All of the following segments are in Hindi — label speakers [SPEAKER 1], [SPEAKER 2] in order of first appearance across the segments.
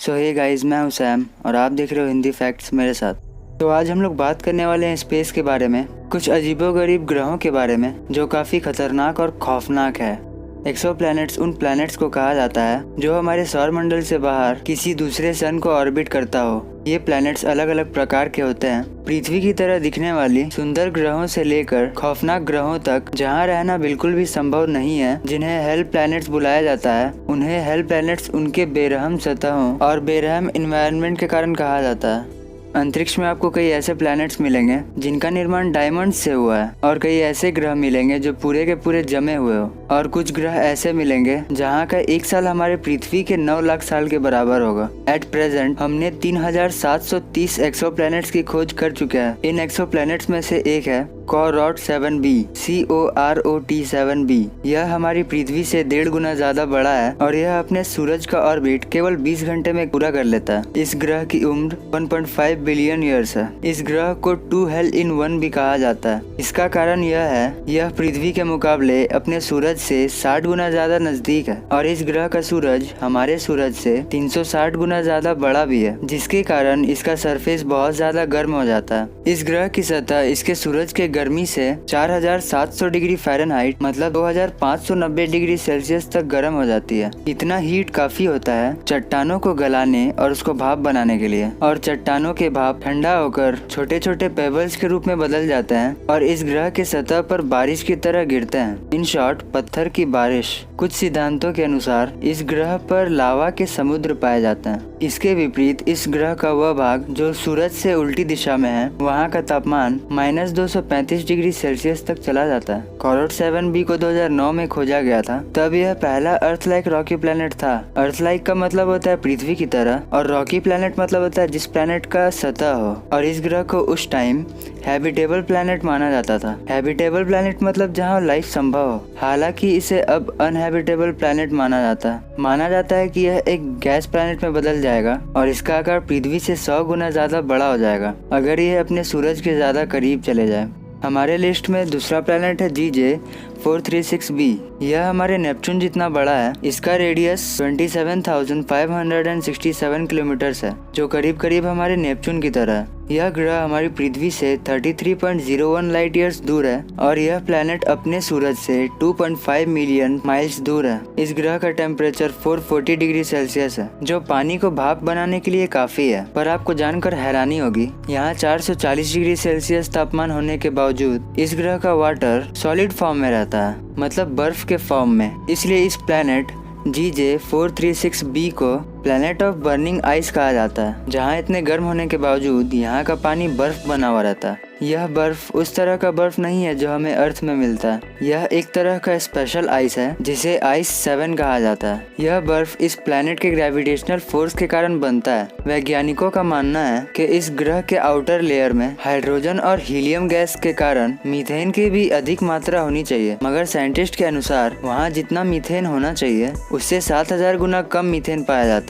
[SPEAKER 1] सो हे गाइस, मैं हूं सैम और आप देख रहे हो हिंदी फैक्ट्स मेरे साथ। तो आज हम लोग बात करने वाले हैं स्पेस के बारे में, कुछ अजीबोगरीब ग्रहों के बारे में जो काफ़ी खतरनाक और खौफनाक है। एक्सोप्लैनेट्स उन प्लैनेट्स को कहा जाता है जो हमारे सौरमंडल से बाहर किसी दूसरे सन को ऑर्बिट करता हो। ये प्लैनेट्स अलग अलग प्रकार के होते हैं, पृथ्वी की तरह दिखने वाली सुंदर ग्रहों से लेकर खौफनाक ग्रहों तक जहां रहना बिल्कुल भी संभव नहीं है, जिन्हें हेल प्लैनेट्स बुलाया जाता है। उन्हें हेल प्लैनेट्स उनके बेरहम सतहों और बेरहम एनवायरनमेंट के कारण कहा जाता है। अंतरिक्ष में आपको कई ऐसे प्लैनेट्स मिलेंगे जिनका निर्माण डायमंड से हुआ है, और कई ऐसे ग्रह मिलेंगे जो पूरे के पूरे जमे हुए हो, और कुछ ग्रह ऐसे मिलेंगे जहां का एक साल हमारे पृथ्वी के 9 लाख साल के बराबर होगा। एट प्रेजेंट हमने 3730 एक्सोप्लैनेट्स की खोज कर चुके हैं। इन एक्सोप्लैनेट्स में से एक है कॉरोट 7b, COROT 7b। यह हमारी पृथ्वी से 1.5 गुना ज्यादा बड़ा है और यह अपने सूरज का ऑर्बिट केवल 20 घंटे में पूरा कर लेता है। इस ग्रह की उम्र 1.5 बिलियन ईयर्स है। इस ग्रह को 2 हेल इन 1 भी कहा जाता है। इसका कारण यह है, यह पृथ्वी के मुकाबले अपने सूरज से 60 गुना ज्यादा नजदीक है, और इस ग्रह का सूरज हमारे सूरज से 360 गुना ज्यादा बड़ा भी है, जिसके कारण इसका सरफेस बहुत ज्यादा गर्म हो जाता है। इस ग्रह की सतह इसके सूरज के गर्मी से 4700 डिग्री फ़ारेनहाइट मतलब 2590 डिग्री सेल्सियस तक गर्म हो जाती है। इतना हीट काफी होता है चट्टानों को गलाने और उसको भाप बनाने के लिए, और चट्टानों के भाप ठंडा होकर छोटे छोटे पेबल्स के रूप में बदल जाते हैं और इस ग्रह के सतह पर बारिश की तरह गिरते हैं। इन शॉर्ट, पत्थर की बारिश। कुछ सिद्धांतों के अनुसार इस ग्रह पर लावा के समुद्र पाए जाते हैं। इसके विपरीत इस ग्रह का वह भाग जो सूरज से उल्टी दिशा में है, वहाँ का तापमान -235 डिग्री सेल्सियस तक चला जाता है। कॉरोट 7b को 2009 में खोजा गया था। तब यह पहला अर्थ लाइक रॉकी प्लैनेट था। अर्थ लाइक का मतलब होता है पृथ्वी की तरह, और रॉकी प्लैनेट मतलब होता है जिस प्लैनेट का सतह हो, और इस ग्रह को उस टाइम हैबिटेबल प्लैनेट माना जाता था। हैबिटेबल प्लैनेट मतलब जहाँ लाइफ संभव हो। हालांकि इसे अब अनहैबिटेबल प्लैनेट माना जाता है। माना जाता है कि यह एक गैस प्लैनेट में बदल जाएगा और इसका आकार पृथ्वी से 100 गुना ज्यादा बड़ा हो जाएगा अगर यह अपने सूरज के ज्यादा करीब चले जाए। हमारे लिस्ट में दूसरा प्लैनेट है GJ 436b। यह हमारे नेपच्यून जितना बड़ा है। इसका रेडियस 27,567 किलोमीटर है, जो करीब करीब हमारे नेपच्यून की तरह है। यह ग्रह हमारी पृथ्वी से 33.01 लाइट ईयर्स दूर है, और यह प्लैनेट अपने सूरज से 2.5 मिलियन माइल्स दूर है। इस ग्रह का टेम्परेचर 440 डिग्री सेल्सियस है, जो पानी को भाप बनाने के लिए काफी है। पर आपको जानकर हैरानी होगी, यहाँ 440 डिग्री सेल्सियस तापमान होने के बावजूद इस ग्रह का वाटर सॉलिड फॉर्म में रहता है, मतलब बर्फ के फॉर्म में। इसलिए इस प्लैनेट GJ 436b को प्लैनेट ऑफ बर्निंग आइस कहा जाता है, जहाँ इतने गर्म होने के बावजूद यहाँ का पानी बर्फ बना हुआ रहता है। यह बर्फ उस तरह का बर्फ नहीं है जो हमें अर्थ में मिलता है। यह एक तरह का स्पेशल आइस है जिसे आइस 7 कहा जाता है। यह बर्फ इस प्लैनेट के ग्रेविटेशनल फोर्स के कारण बनता है। वैज्ञानिकों का मानना है कि इस ग्रह के आउटर लेयर में हाइड्रोजन और हीलियम गैस के कारण मीथेन की भी अधिक मात्रा होनी चाहिए, मगर साइंटिस्ट के अनुसार वहाँ जितना मीथेन होना चाहिए उससे 7000 गुना कम मीथेन पाया जाता है।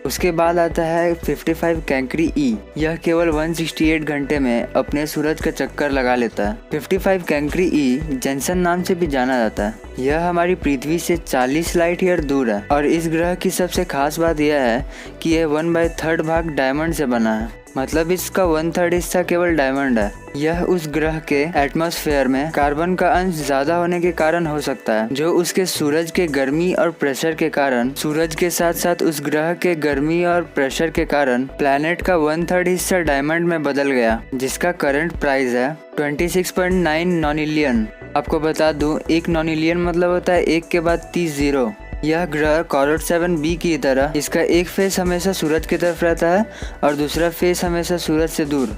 [SPEAKER 1] उसके बाद आता है 55 कैंकरी E। यह केवल 168 घंटे में अपने सूरज का चक्कर लगा लेता है। 55 कैंकरी E जेनसन नाम से भी जाना जाता है। यह हमारी पृथ्वी से 40 लाइट ईयर दूर है, और इस ग्रह की सबसे खास बात यह है कि यह 1/3 भाग डायमंड से बना है, मतलब इसका 1/3 हिस्सा केवल डायमंड है। यह उस ग्रह के एटमॉस्फेयर में कार्बन का अंश ज्यादा होने के कारण हो सकता है, जो उसके सूरज के गर्मी और प्रेशर के कारण, सूरज के साथ साथ उस ग्रह के गर्मी और प्रेशर के कारण प्लैनेट का 1/3 हिस्सा डायमंड में बदल गया, जिसका करंट प्राइस है 26.9 नॉनिलियन। आपको बता दूं, 1 नॉनिलियन मतलब होता है 1 के बाद 30 जीरो। यह ग्रह कॉरोट 7b की तरह इसका एक फेस हमेशा सूरज की तरफ रहता है और दूसरा फेस हमेशा सूरज से दूर।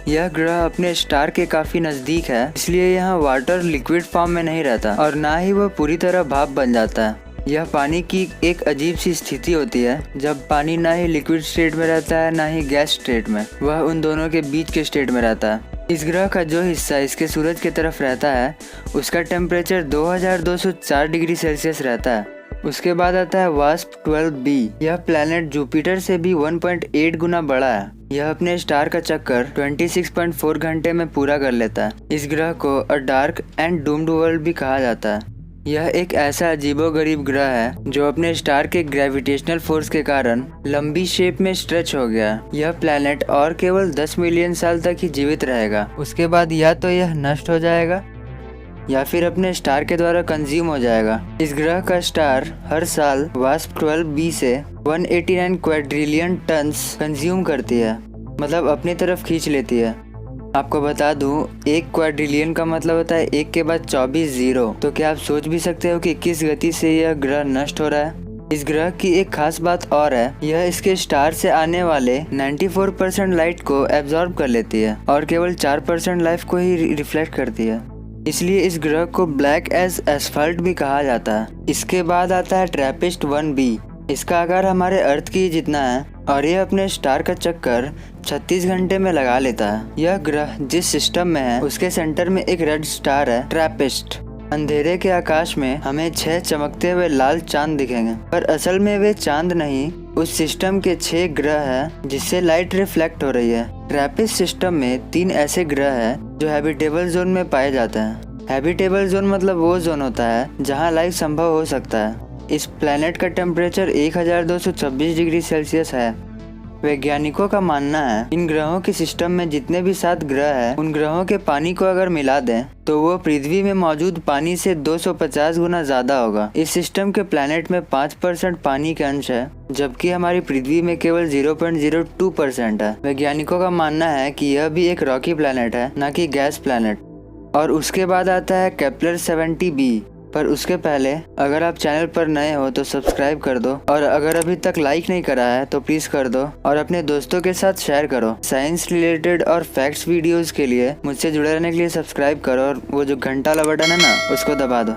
[SPEAKER 1] यह ग्रह अपने स्टार के काफी नजदीक है, इसलिए यहाँ वाटर लिक्विड फॉर्म में नहीं रहता और ना ही वह पूरी तरह भाप बन जाता है। यह पानी की एक अजीब सी स्थिति होती है जब पानी ना ही लिक्विड स्टेट में रहता है ना ही गैस स्टेट में, वह उन दोनों के बीच के स्टेट में रहता है। इस ग्रह का जो हिस्सा इसके सूरज की तरफ रहता है उसका टेम्परेचर 2204 डिग्री सेल्सियस रहता है। उसके बाद आता है वास्प 12b। यह प्लैनेट जुपिटर से भी 1.8 गुना बड़ा है। यह अपने स्टार का चक्कर 26.4 घंटे में पूरा कर लेता है। इस ग्रह को अ डार्क एंड डूम्ड वर्ल्ड भी कहा जाता है। यह एक ऐसा अजीबोगरीब ग्रह है जो अपने स्टार के ग्रेविटेशनल फोर्स के कारण लंबी शेप में स्ट्रेच हो गया। यह प्लैनेट और केवल 10 मिलियन साल तक ही जीवित रहेगा। उसके बाद या तो यह नष्ट हो जाएगा या फिर अपने स्टार के द्वारा कंज्यूम हो जाएगा। इस ग्रह का स्टार हर साल वास्प 12b से 189 क्वाड्रिलियन टन्स कंज्यूम करती है, मतलब अपनी तरफ खींच लेती है। आपको बता दूं, 1 क्वाड्रिलियन का मतलब होता है 1 के बाद 24 जीरो। तो क्या आप सोच भी सकते हो कि किस गति से यह ग्रह नष्ट हो रहा है। इस ग्रह की एक खास बात और है, यह इसके स्टार से आने वाले 94% लाइट को एब्जॉर्ब कर लेती है और केवल 4% लाइफ को ही रिफ्लेक्ट करती है। इसलिए इस ग्रह को ब्लैक एज एस्फल्ट भी कहा जाता है। इसके बाद आता है ट्रैपिस्ट 1b। इसका आकार हमारे अर्थ की जितना है और यह अपने स्टार का चक्कर 36 घंटे में लगा लेता है। यह ग्रह जिस सिस्टम में है उसके सेंटर में एक रेड स्टार है, ट्रैपिस्ट। अंधेरे के आकाश में हमें 6 चमकते हुए लाल चांद दिखेंगे, पर असल में वे चांद नहीं, उस सिस्टम के 6 ग्रह हैं जिससे लाइट रिफ्लेक्ट हो रही है। ट्रैपिस्ट सिस्टम में 3 ऐसे ग्रह हैं जो हैबिटेबल जोन में पाए जाते हैं। हैबिटेबल जोन मतलब वो जोन होता है जहाँ लाइफ संभव हो सकता है। इस प्लैनेट का टेम्परेचर 1226 डिग्री सेल्सियस है। वैज्ञानिकों का मानना है इन ग्रहों के सिस्टम में जितने भी 7 ग्रह हैं, उन ग्रहों के पानी को अगर मिला दें तो वो पृथ्वी में मौजूद पानी से 250 गुना ज्यादा होगा। इस सिस्टम के प्लैनेट में 5% पानी के अंश है, जबकि हमारी पृथ्वी में केवल 0.02% है। वैज्ञानिकों का मानना है कि यह भी एक रॉकी प्लैनेट है, न कि गैस प्लैनेट। और उसके बाद आता है केपलर 70b। पर उसके पहले अगर आप चैनल पर नए हो तो सब्सक्राइब कर दो, और अगर अभी तक लाइक नहीं करा है तो प्लीज कर दो और अपने दोस्तों के साथ शेयर करो। साइंस रिलेटेड और फैक्ट्स वीडियोस के लिए मुझसे जुड़े रहने के लिए सब्सक्राइब करो और वो जो घंटा वाला बटन है ना, उसको दबा दो।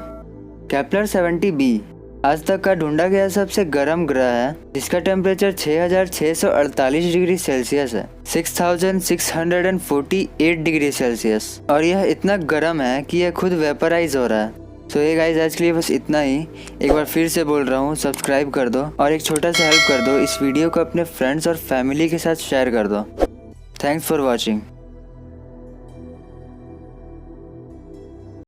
[SPEAKER 1] केपलर 70b आज तक का ढूंढा गया सबसे गर्म ग्रह है, जिसका टेम्परेचर 6648 डिग्री सेल्सियस है, 6648 डिग्री सेल्सियस। और यह इतना गर्म है कि यह खुद वेपराइज हो रहा है। सो ये गाइस, आज के लिए बस इतना ही। एक बार फिर से बोल रहा हूँ, सब्सक्राइब कर दो और एक छोटा सा हेल्प कर दो, इस वीडियो को अपने फ्रेंड्स और फैमिली के साथ शेयर कर दो। Thanks for watching.